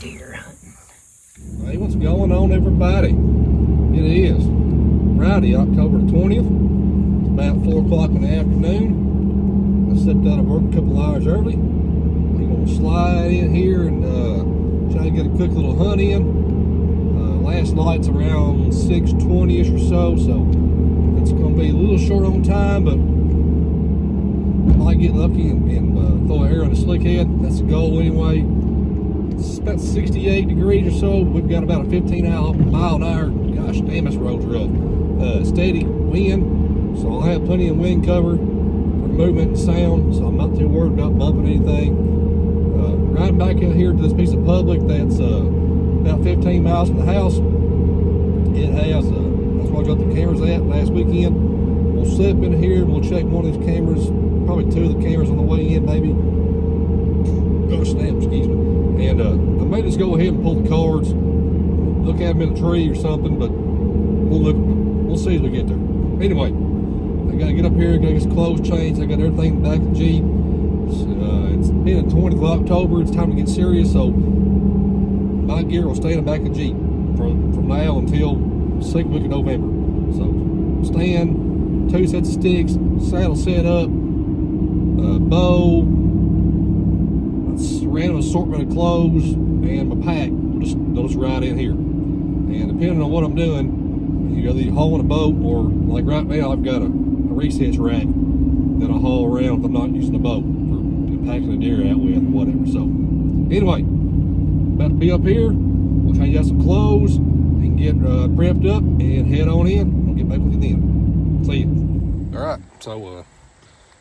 Deer hunting. Hey, what's going on, everybody? It is Friday, October 20th. It's about 4 o'clock in the afternoon. I stepped out of work a couple hours early. We're going to slide in here and try to get a quick little hunt in. Last night's around 6:20ish or so, so it's going to be a little short on time, but I might get lucky and throw an arrow in the slick head. That's the goal anyway. It's about 68 degrees or so. We've got about a 15 mile an hour. Gosh damn, this road's rough. Steady wind, so I'll have plenty of wind cover for movement and sound, so I'm not too worried about bumping anything. Right back in here to this piece of public that's about 15 miles from the house. It has, that's where I got the cameras at last weekend. We'll slip in here and we'll check one of these cameras, probably two of the cameras on the way in, maybe. Oh snap, excuse me. And I may just go ahead and pull the cards, look at them in a tree or something, but we'll see as we get there. Anyway, I gotta get up here, gotta get some clothes changed. I got everything back to the Jeep. It's been the 20th of October, it's time to get serious, so my gear will stay in the back of the Jeep from now until 2nd week of November. So stand, 2 sets of sticks, saddle set up, bow, random assortment of clothes, and my pack. They'll just ride in here. And depending on what I'm doing, you either hauling a boat or, like right now, I've got a recess rack that I haul around if I'm not using the boat for packing the deer out with or whatever. So anyway, about to be up here. We'll change out some clothes and get prepped up and head on in. I'll get back with you then. See you. All right, so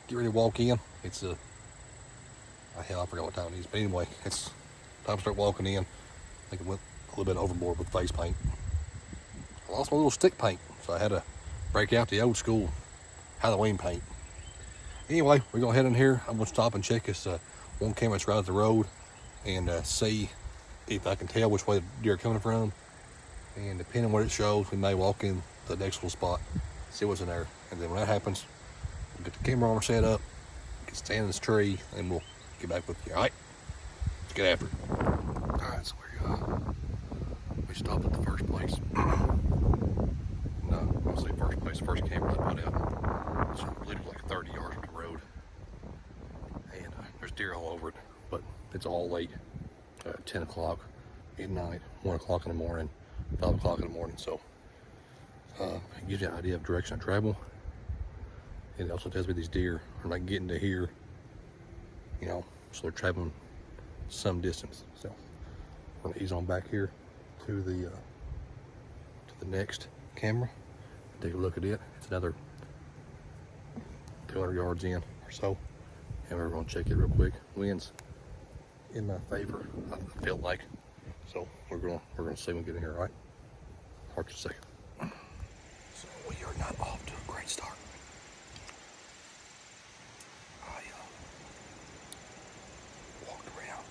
get ready to walk in. It's hell, I forgot what time it is, but anyway, it's time to start walking in. I think I went a little bit overboard with face paint. I lost my little stick paint, so I had to break out the old school Halloween paint. Anyway, we're gonna head in here. I'm gonna stop and check this one camera that's right at the road and see if I can tell which way the deer are coming from. And depending on what it shows, we may walk in the next little spot, see what's in there. And then when that happens, we'll get the camera armor set up, get stand in this tree, and we'll get back with you. All right, let's get after it. All right, so we stopped at the first place. No, I'll say first place, first camera I put out. It's literally like 30 yards from the road. And there's deer all over it, but it's all late. 10 o'clock at night, 1 o'clock in the morning, 5 o'clock in the morning. So it gives you an idea of direction of travel. It also tells me these deer are not getting to here, you know, so they're traveling some distance. So we're gonna ease on back here to the next camera and take a look at it. It's another 200 yards in or so, and we're gonna check it real quick. Wind's in my favor, I feel like. So we're gonna see when we get in here, all right? Hold just a second. So we are not off to a great start. I walked around,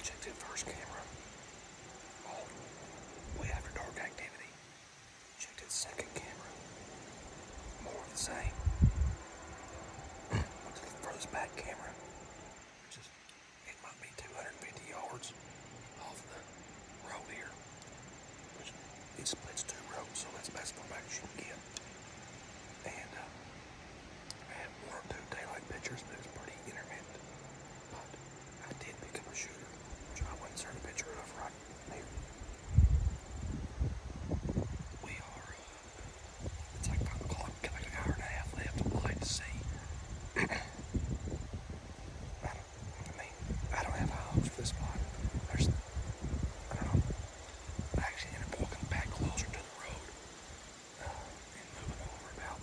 checked that first camera, all way after dark activity. Checked that second camera, more of the same. Went to the furthest back camera. It might be 250 yards off the road here, which it splits 2 roads, so that's the best far back as you can get. And I had 1 or 2 daylight pictures, but it was pretty intermittent. But I did pick up a shooter, which I went and insert a picture of right here. We are, it's like 5 o'clock, got like an hour and a half left of light to see. I don't have high hopes for this spot. I don't know. I actually ended up walking back closer to the road and moving over about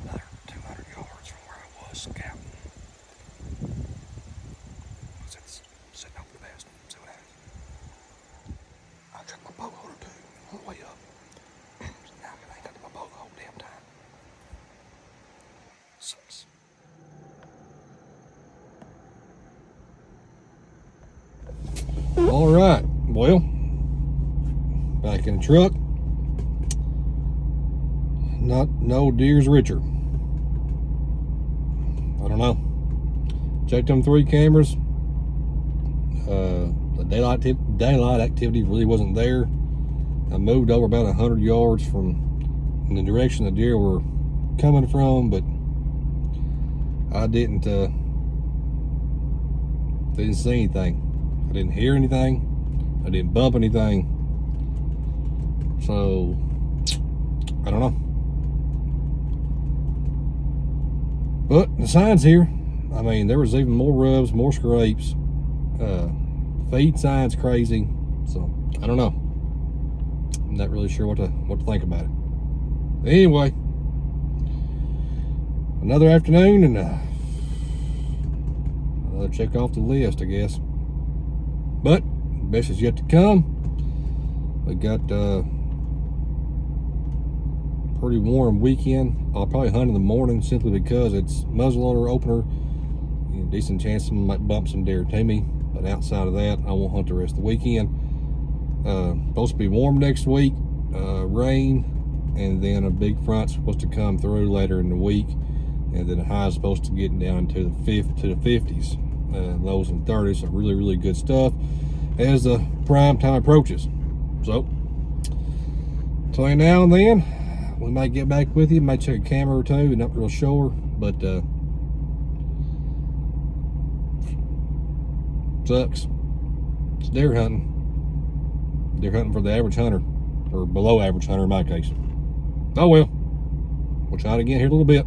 another 200 yards from where I was scouting. It's setting up for the best. See what happens. I checked my boat holder too on the way up. So now I ain't got my boat the whole damn time. Sucks. All right, well, back in the truck. No deer's richer. I don't know. Checked them 3 cameras. The daylight activity really wasn't there. I moved over about 100 yards from in the direction the deer were coming from, but I didn't see anything. I didn't hear anything. I didn't bump anything. So I don't know. But the signs here, I mean, there was even more rubs, more scrapes. Feed signs crazy. So I don't know. I'm not really sure what to think about it. Anyway, another afternoon and another check off the list, I guess. But best is yet to come. We got pretty warm weekend. I'll probably hunt in the morning simply because it's muzzleloader opener. Decent chance someone might bump some deer to me. But outside of that, I won't hunt the rest of the weekend. Supposed to be warm next week, rain, and then a big front's supposed to come through later in the week, and then the high is supposed to get down to the 50s, lows and 30s. So really, really good stuff as the prime time approaches. So between now and then, we might get back with you, might check a camera or two, not real sure, but sucks. It's deer hunting. Deer hunting for the average hunter, or below average hunter in my case. Oh well, we'll try it again here in a little bit.